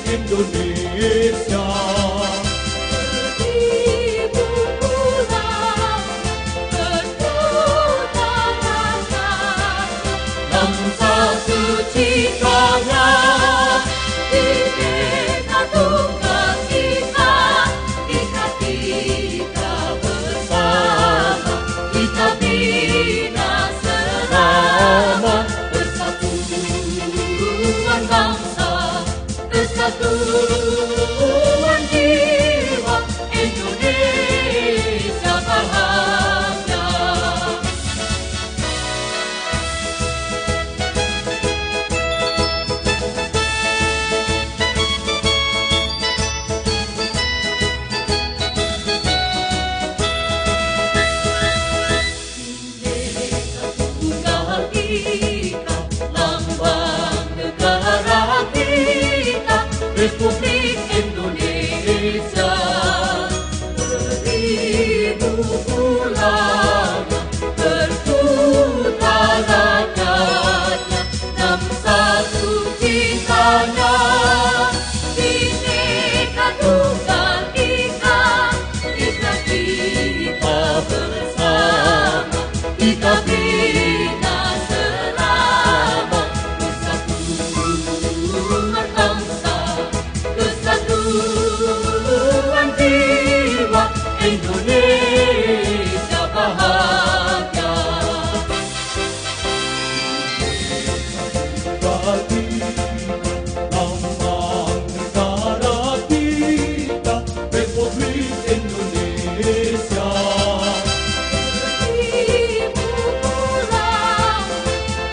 Indonesia. Beribu pulang berputaran Bangsa sucitanya, Bhinneka Tunggal Ika, Ika kita bersama, kita bina selama, persatuan bangsa, persatuan jiwa, Indonesia bahagia. Bhinneka Tunggal Ika, lambang negara kita, Republik Indonesia. Beribu bulan berputar rakyatnya, 61 cintanya. Bhinneka Tunggal Ika, Ika kita bersama, kita bina selama, persatuan bangsa, kesatuan jiwa, Indonesia bahagia. bagi lambang negara kita, Republik Indonesia. Beribu pulang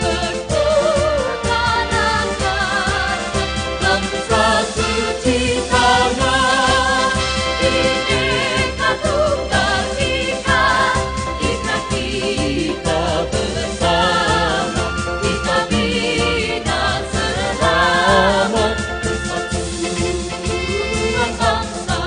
berputar rakyatnya, bangsa sucitanya. Bhinneka Tunggal Ika, Ika kita bersama, kita bina selama, persatuan bangsa,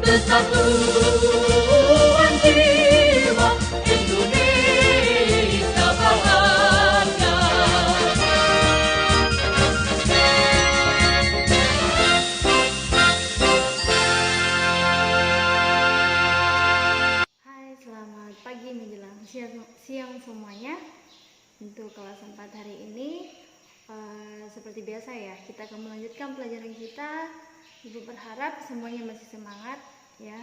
persatuan jiwa, Indonesia bahagia. Hai, selamat pagi menjelang siang semuanya. Untuk kelas 4 hari ini seperti biasa ya, kita akan melanjutkan pelajaran kita. Ibu berharap semuanya masih semangat ya.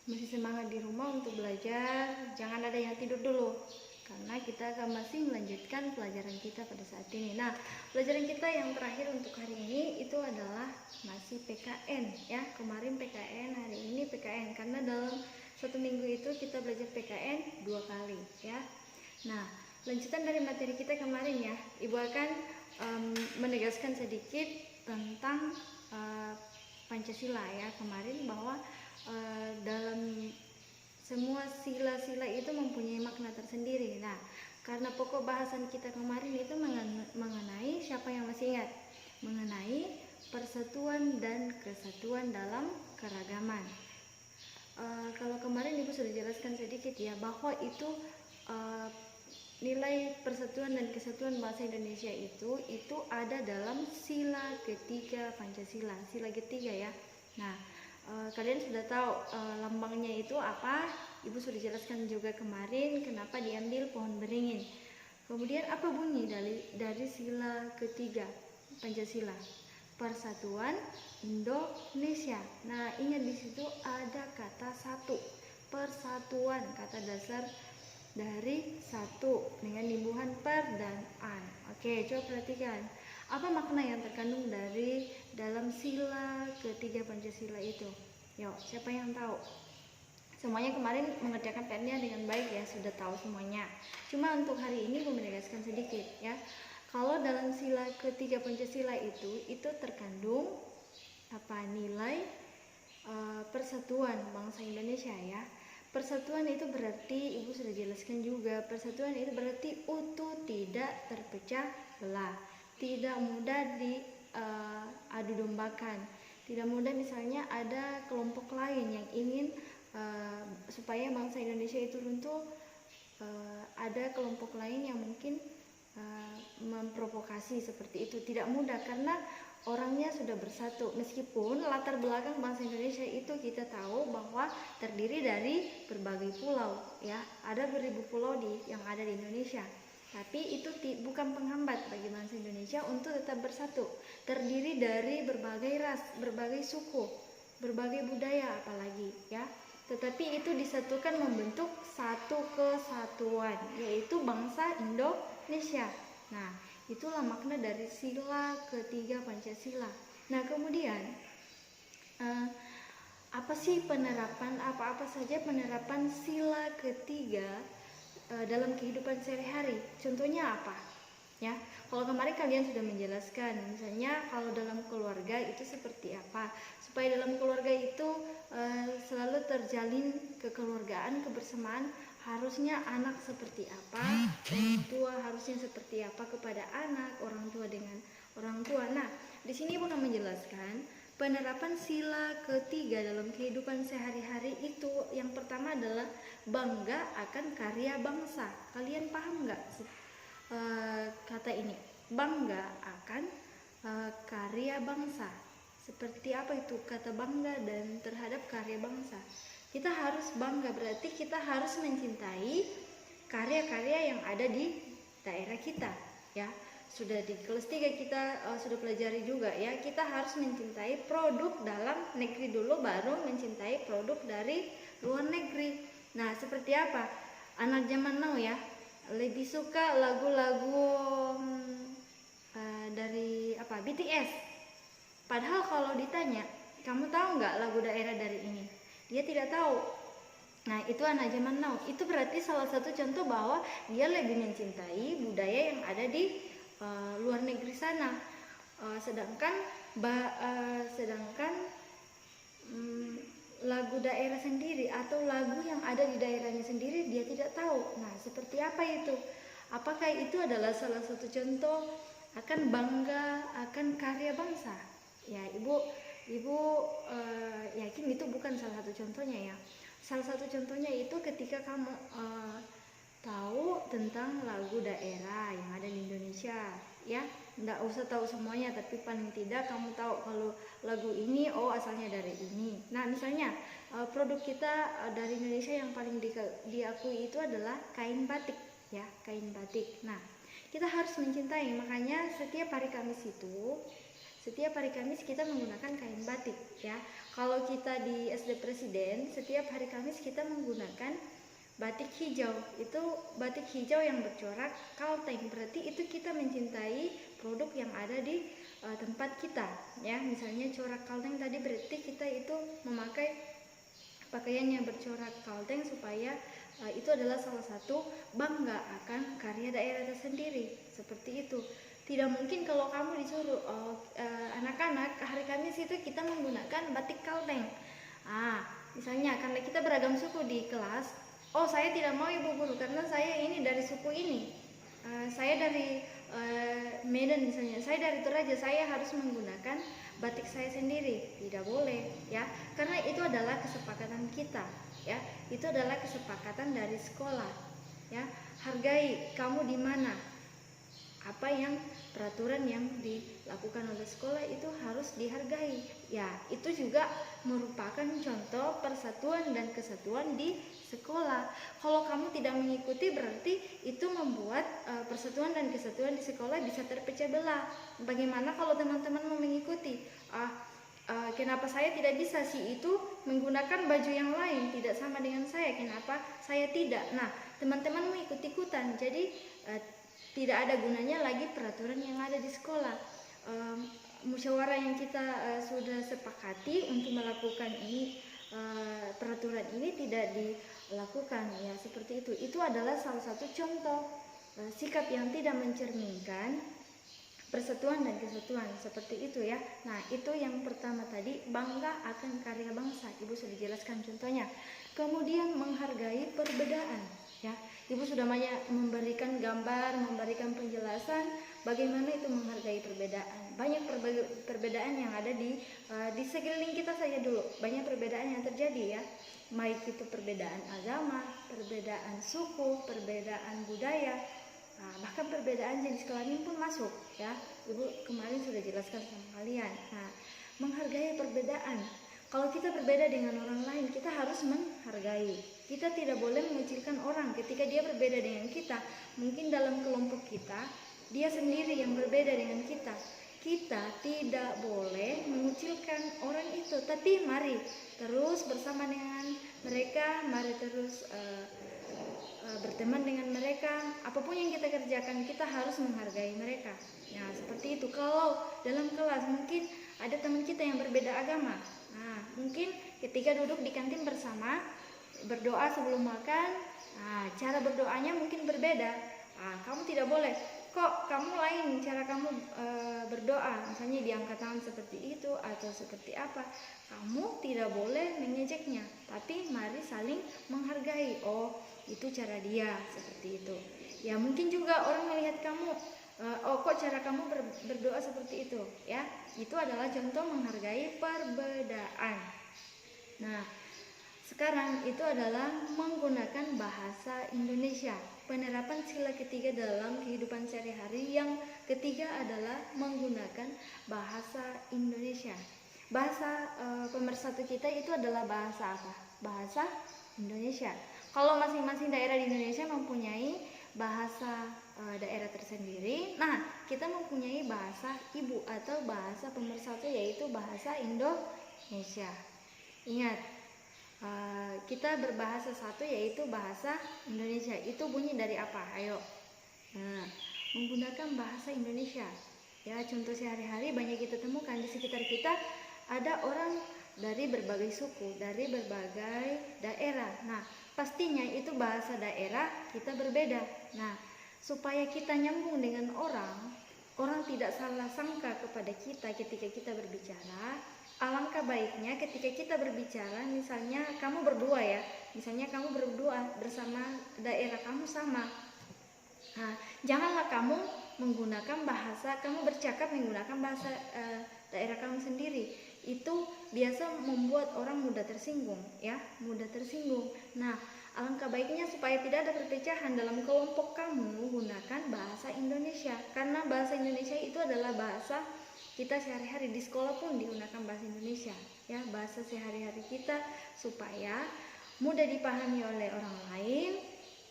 Masih semangat di rumah untuk belajar. Jangan ada yang tidur dulu, karena kita akan masih melanjutkan pelajaran kita pada saat ini. Nah, pelajaran kita yang terakhir untuk hari ini itu adalah masih PKN ya. Kemarin PKN, hari ini PKN, karena dalam satu minggu itu kita belajar PKN 2 kali ya. Nah, lanjutan dari materi kita kemarin ya, Ibu akan menegaskan sedikit tentang Pancasila ya kemarin, bahwa dalam semua sila-sila itu mempunyai makna tersendiri. Nah, karena pokok bahasan kita kemarin itu mengenai, siapa yang masih ingat, mengenai persatuan dan kesatuan dalam keragaman. Kalau kemarin Ibu sudah jelaskan sedikit ya, bahwa itu nilai persatuan dan kesatuan bangsa Indonesia itu ada dalam sila ketiga Pancasila, sila ketiga ya. Nah, kalian sudah tahu lambangnya itu apa? Ibu sudah jelaskan juga kemarin kenapa diambil pohon beringin. Kemudian apa bunyi dari sila ketiga Pancasila? Persatuan Indonesia. Nah, ingat di situ ada kata satu, persatuan, kata dasar dari satu dengan nimbuhan per dan an. Oke, coba perhatikan apa makna yang terkandung dari dalam sila ketiga Pancasila itu. Yuk, siapa yang tahu? Semuanya kemarin mengerjakan PR-nya dengan baik ya, sudah tahu semuanya. Cuma untuk hari ini gue menegaskan sedikit ya. Kalau dalam sila ketiga Pancasila itu terkandung apa, nilai persatuan bangsa Indonesia ya. Persatuan itu berarti, Ibu sudah jelaskan juga, persatuan itu berarti utuh, tidak terpecah belah, tidak mudah diadu dombakan, tidak mudah misalnya ada kelompok lain yang ingin supaya bangsa Indonesia itu runtuh, ada kelompok lain yang mungkin memprovokasi seperti itu. Tidak mudah, karena orangnya sudah bersatu. Meskipun latar belakang bangsa Indonesia itu kita tahu bahwa terdiri dari berbagai pulau, ya. Ada beribu pulau yang ada di Indonesia. Tapi itu bukan penghambat bagi bangsa Indonesia untuk tetap bersatu. Terdiri dari berbagai ras, berbagai suku, berbagai budaya apalagi, ya. Tetapi itu disatukan membentuk satu kesatuan, yaitu bangsa Indonesia. Nah, itulah makna dari sila ketiga Pancasila. Nah, kemudian apa saja penerapan sila ketiga dalam kehidupan sehari-hari? Contohnya apa? Ya, kalau kemarin kalian sudah menjelaskan, misalnya kalau dalam keluarga itu seperti apa, supaya dalam keluarga itu selalu terjalin kekeluargaan, kebersamaan. Harusnya anak seperti apa, orang tua harusnya seperti apa kepada anak, orang tua dengan orang tua. Nah, di sini Bunda menjelaskan penerapan sila ketiga dalam kehidupan sehari-hari itu yang pertama adalah bangga akan karya bangsa. Kalian paham nggak kata ini? Bangga akan karya bangsa. Seperti apa itu kata bangga dan terhadap karya bangsa? Kita harus bangga, berarti kita harus mencintai karya-karya yang ada di daerah kita, ya. Sudah di kelas 3 kita sudah pelajari juga, ya. Kita harus mencintai produk dalam negeri dulu, baru mencintai produk dari luar negeri. Nah, seperti apa? Anak zaman now, ya, lebih suka lagu-lagu dari BTS. Padahal kalau ditanya, kamu tahu nggak lagu daerah dari ini? Dia tidak tahu. Nah, itu anak zaman now. Itu berarti salah satu contoh bahwa dia lebih mencintai budaya yang ada di luar negeri sana. Sedangkan lagu daerah sendiri atau lagu yang ada di daerahnya sendiri dia tidak tahu. Nah, seperti apa itu? Apakah itu adalah salah satu contoh akan bangga akan karya bangsa? Ya, Ibu yakin itu bukan salah satu contohnya, ya. Salah satu contohnya itu ketika kamu tahu tentang lagu daerah yang ada di Indonesia, ya. Nggak usah tahu semuanya, tapi paling tidak kamu tahu kalau lagu ini asalnya dari ini. Nah, misalnya produk kita dari Indonesia yang paling diakui itu adalah kain batik, ya, kain batik. Nah, kita harus mencintai, makanya setiap hari Kamis kita menggunakan kain batik, ya. Kalau kita di SD Presiden, setiap hari Kamis kita menggunakan batik hijau. Itu batik hijau yang bercorak kalteng. Berarti itu kita mencintai produk yang ada di tempat kita, ya. Misalnya corak kalteng tadi berarti kita itu memakai pakaian yang bercorak kalteng supaya itu adalah salah satu bangga akan karya daerah tersendiri. Seperti itu. Tidak mungkin kalau kamu disuruh anak-anak hari Kamis itu kita menggunakan batik kalteng. Misalnya karena kita beragam suku di kelas, saya tidak mau Ibu Guru karena saya ini dari suku ini. Saya dari Medan misalnya, saya dari Toraja, saya harus menggunakan batik saya sendiri. Tidak boleh, ya. Karena itu adalah kesepakatan kita, ya. Itu adalah kesepakatan dari sekolah, ya. Hargai kamu di mana. Apa yang peraturan yang dilakukan oleh sekolah itu harus dihargai. Ya, itu juga merupakan contoh persatuan dan kesatuan di sekolah. Kalau kamu tidak mengikuti berarti itu membuat persatuan dan kesatuan di sekolah bisa terpecah belah. Bagaimana kalau teman-teman mau mengikuti? Kenapa saya tidak bisa sih itu menggunakan baju yang lain tidak sama dengan saya? Kenapa saya tidak? Nah, teman-teman mau ikut-ikutan. Jadi tidak ada gunanya lagi peraturan yang ada di sekolah. Musyawarah yang kita sudah sepakati untuk melakukan ini, peraturan ini tidak dilakukan, ya, seperti itu. Itu adalah salah satu contoh sikap yang tidak mencerminkan persatuan dan kesatuan, seperti itu, ya. Nah, itu yang pertama tadi, bangga akan karya bangsa. Ibu sudah jelaskan contohnya. Kemudian menghargai perbedaan, ya. Ibu sudah banyak memberikan gambar, memberikan penjelasan bagaimana itu menghargai perbedaan. Banyak perbedaan yang ada di sekeliling kita saja dulu. Banyak perbedaan yang terjadi, ya. Baik itu perbedaan agama, perbedaan suku, perbedaan budaya, Nah, bahkan perbedaan jenis kelamin pun masuk ya. Ibu kemarin sudah jelaskan sama kalian. Nah, menghargai perbedaan. Kalau kita berbeda dengan orang lain, kita harus menghargai. Kita tidak boleh mengucilkan orang ketika dia berbeda dengan kita. Mungkin dalam kelompok kita, dia sendiri yang berbeda dengan kita. Kita tidak boleh mengucilkan orang itu, tapi mari terus bersama dengan mereka, mari terus berteman dengan mereka. Apapun yang kita kerjakan, kita harus menghargai mereka. Nah, seperti itu. Kalau dalam kelas mungkin ada teman kita yang berbeda agama. Nah, mungkin ketika duduk di kantin bersama, berdoa sebelum makan, nah, cara berdoanya mungkin berbeda. Nah, kamu tidak boleh, kok kamu lain cara kamu berdoa, misalnya diangkat tangan seperti itu atau seperti apa. Kamu tidak boleh mengejeknya, tapi mari saling menghargai. Oh, itu cara dia, seperti itu. Ya, mungkin juga orang melihat kamu, oh kok cara kamu berdoa seperti itu, ya. Itu adalah contoh menghargai perbedaan. Nah, sekarang itu adalah menggunakan bahasa Indonesia. Penerapan sila ketiga dalam kehidupan sehari-hari. Yang ketiga adalah menggunakan bahasa Indonesia. Bahasa pemersatu kita itu adalah bahasa apa? Bahasa Indonesia. Kalau masing-masing daerah di Indonesia mempunyai bahasa daerah tersendiri, nah kita mempunyai bahasa ibu atau bahasa pemersatu, yaitu bahasa Indonesia. Ingat, kita berbahasa satu, yaitu bahasa Indonesia. Itu bunyi dari apa? Ayo. Nah, menggunakan bahasa Indonesia. Ya, contoh sehari-hari banyak kita temukan di sekitar kita, ada orang dari berbagai suku, dari berbagai daerah. Nah, pastinya itu bahasa daerah kita berbeda. Nah, supaya kita nyambung dengan orang tidak salah sangka kepada kita ketika kita berbicara. Alangkah baiknya ketika kita berbicara, misalnya kamu berdua ya, misalnya kamu berdua bersama daerah kamu sama. Nah, janganlah kamu bercakap menggunakan bahasa daerah kamu sendiri. Itu biasa membuat orang mudah tersinggung, ya, mudah tersinggung. Nah, alangkah baiknya supaya tidak ada perpecahan dalam kelompok kamu, gunakan bahasa Indonesia. Karena bahasa Indonesia itu adalah bahasa kita sehari-hari. Di sekolah pun digunakan bahasa Indonesia, ya, bahasa sehari-hari kita, supaya mudah dipahami oleh orang lain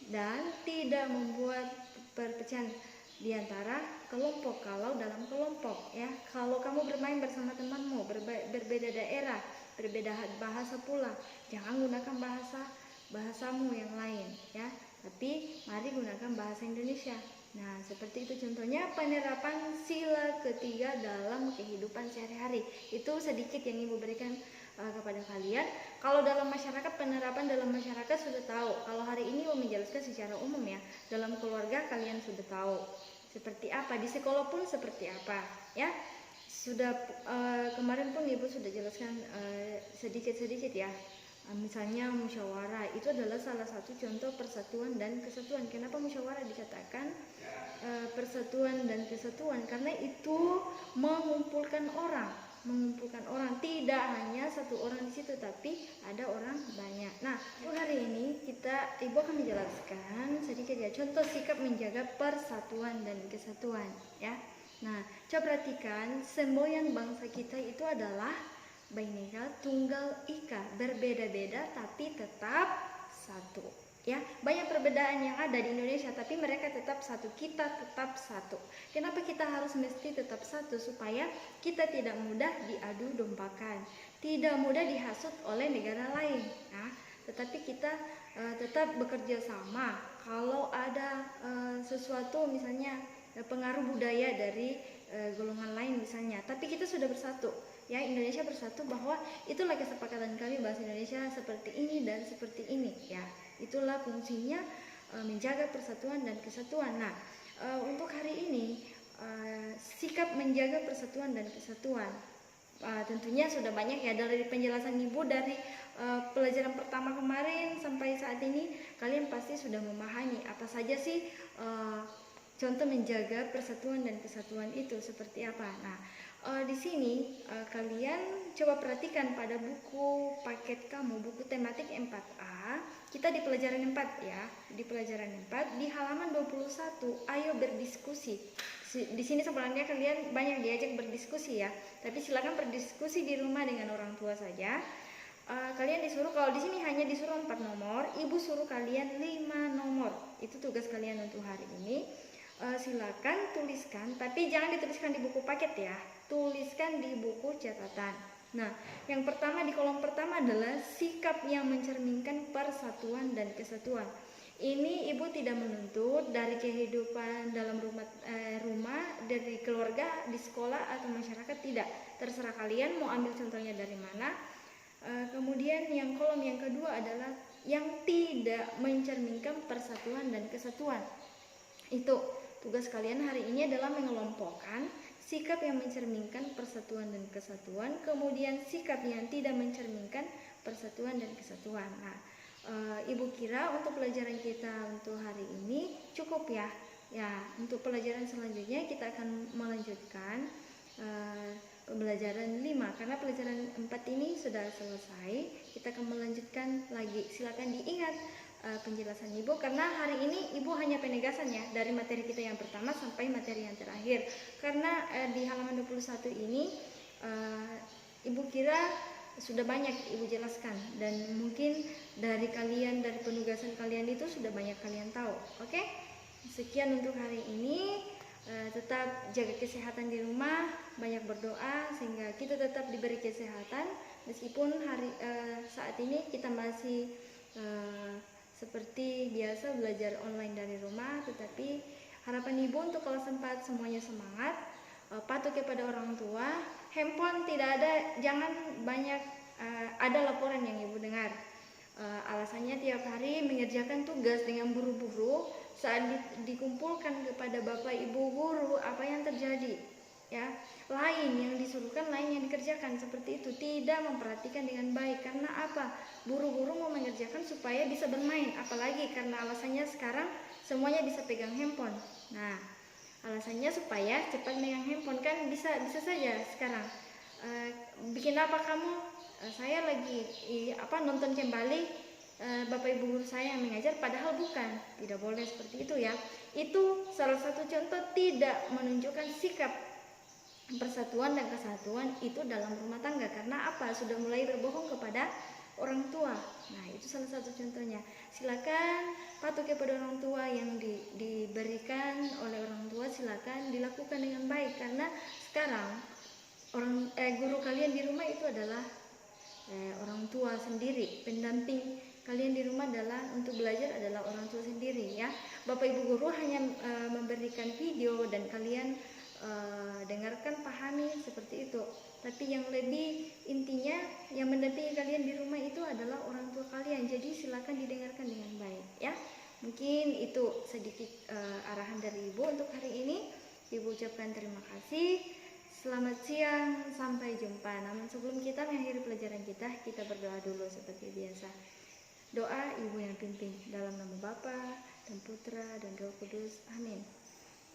dan tidak membuat perpecahan di antara kelompok. Kalau dalam kelompok, ya, kalau kamu bermain bersama temanmu berbeda daerah, berbeda bahasa pula, jangan gunakan bahasamu yang lain, ya, tapi mari gunakan bahasa Indonesia. Nah, seperti itu contohnya penerapan sila ketiga dalam kehidupan sehari-hari. Itu sedikit yang Ibu berikan kepada kalian. Kalau dalam masyarakat, penerapan dalam masyarakat sudah tahu. Kalau hari ini Ibu menjelaskan secara umum, ya. Dalam keluarga kalian sudah tahu seperti apa, di sekolah pun seperti apa, ya. Sudah kemarin pun Ibu sudah jelaskan sedikit-sedikit, ya. Misalnya musyawarah, itu adalah salah satu contoh persatuan dan kesatuan. Kenapa musyawarah dikatakan persatuan dan kesatuan? Karena itu mengumpulkan orang, tidak hanya satu orang di situ, tapi ada orang banyak. Nah, hari ini Ibu akan menjelaskan sedikit, ya, contoh sikap menjaga persatuan dan kesatuan, ya. Nah, coba perhatikan, semboyan bangsa kita itu adalah Bhinneka Tunggal Ika, berbeda-beda tapi tetap satu, ya. Banyak perbedaan yang ada di Indonesia, tapi mereka tetap satu, kita tetap satu. Kenapa kita harus mesti tetap satu? Supaya kita tidak mudah diadu dombakan, tidak mudah dihasut oleh negara lain, nah, tetapi kita tetap bekerja sama. Kalau ada sesuatu, misalnya pengaruh budaya dari golongan lain misalnya, tapi kita sudah bersatu, ya, Indonesia bersatu, bahwa itulah kesepakatan kami bahasa Indonesia seperti ini dan seperti ini, ya. Itulah fungsinya menjaga persatuan dan kesatuan. Nah, untuk hari ini sikap menjaga persatuan dan kesatuan tentunya sudah banyak, ya, dari penjelasan Ibu dari pelajaran pertama kemarin sampai saat ini. Kalian pasti sudah memahami apa saja sih contoh menjaga persatuan dan kesatuan itu seperti apa. Nah, di sini kalian coba perhatikan pada buku paket kamu, buku tematik 4A, kita di pelajaran 4 ya. Di pelajaran 4 di halaman 21, ayo berdiskusi. Di sini sebenarnya kalian banyak diajak berdiskusi ya. Tapi silakan berdiskusi di rumah dengan orang tua saja. Kalian disuruh, kalau di sini hanya disuruh 4 nomor, ibu suruh kalian 5 nomor. Itu tugas kalian untuk hari ini. Silakan tuliskan, tapi jangan dituliskan di buku paket ya, tuliskan di buku catatan. Nah, yang pertama di kolom pertama adalah sikap yang mencerminkan persatuan dan kesatuan. Ini ibu tidak menuntut dari kehidupan dalam rumah, dari keluarga, di sekolah atau masyarakat, tidak. Terserah kalian mau ambil contohnya dari mana. Kemudian yang kolom yang kedua adalah yang tidak mencerminkan persatuan dan kesatuan. Itu tugas kalian hari ini adalah mengelompokkan sikap yang mencerminkan persatuan dan kesatuan, kemudian sikap yang tidak mencerminkan persatuan dan kesatuan. Nah, ibu kira untuk pelajaran kita untuk hari ini cukup ya. Ya, untuk pelajaran selanjutnya kita akan melanjutkan pembelajaran 5 karena pelajaran 4 ini sudah selesai. Kita akan melanjutkan lagi. Silakan diingat penjelasan ibu karena hari ini ibu hanya penegasan ya dari materi kita yang pertama sampai materi yang terakhir. Karena di halaman 21 ini ibu kira sudah banyak ibu jelaskan dan mungkin dari kalian, dari penugasan kalian itu sudah banyak kalian tahu. Oke? Sekian untuk hari ini. Tetap jaga kesehatan di rumah, banyak berdoa sehingga kita tetap diberi kesehatan meskipun saat ini kita masih seperti biasa belajar online dari rumah, tetapi harapan ibu untuk kelas 4 semuanya semangat, patuh kepada orang tua, handphone tidak ada, jangan banyak ada laporan yang ibu dengar. Alasannya tiap hari mengerjakan tugas dengan buru-buru, saat dikumpulkan kepada bapak ibu guru apa yang terjadi ya, lain yang disuruhkan, lain yang dikerjakan, seperti itu, tidak memperhatikan dengan baik. Karena apa? Buru-buru mau mengerjakan supaya bisa bermain, apalagi karena alasannya sekarang semuanya bisa pegang handphone. Nah, alasannya supaya cepat megang handphone, kan bisa saja sekarang bikin apa kamu, saya lagi nonton kembali bapak ibu guru saya yang mengajar, padahal bukan. Tidak boleh seperti itu ya. Itu salah satu contoh tidak menunjukkan sikap persatuan dan kesatuan itu dalam rumah tangga. Karena apa? Sudah mulai berbohong kepada orang tua. Nah, itu salah satu contohnya. Silakan patuh kepada orang tua, yang diberikan oleh orang tua silakan dilakukan dengan baik. Karena sekarang guru kalian di rumah itu adalah orang tua sendiri. Pendamping kalian di rumah adalah untuk belajar adalah orang tua sendiri ya. Bapak ibu guru hanya memberikan video dan kalian dengarkan, pahami, seperti itu. Tapi yang lebih intinya yang mendampingi kalian di rumah itu adalah orang tua kalian. Jadi silakan didengarkan dengan baik ya. Mungkin itu sedikit arahan dari ibu untuk hari ini. Ibu ucapkan terima kasih. Selamat siang, sampai jumpa. Namun sebelum kita mengakhiri pelajaran kita berdoa dulu seperti biasa. Doa ibu yang pimpin dalam nama Bapa dan Putra dan Roh Kudus. Amin.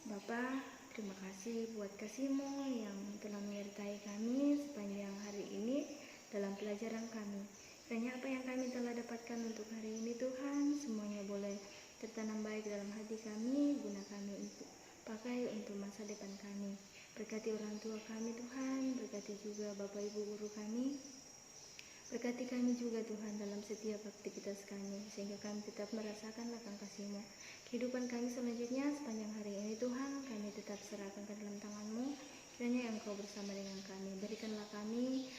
Bapa, terima kasih buat kasih-Mu yang telah menyertai kami sepanjang hari ini dalam pelajaran kami. Kiranya apa yang kami telah dapatkan untuk hari ini Tuhan, semuanya boleh tertanam baik dalam hati kami, guna kami untuk pakai untuk masa depan kami. Berkati orang tua kami Tuhan, berkati juga Bapak Ibu guru kami. Berkati kami juga Tuhan dalam setiap aktivitas kami, sehingga kami tetap merasakan lapang kasih-Mu. Kehidupan kami selanjutnya sepanjang hari ini Tuhan, kami tetap serahkan ke dalam tangan-Mu. Kiranya Engkau bersama dengan kami. Berikanlah kami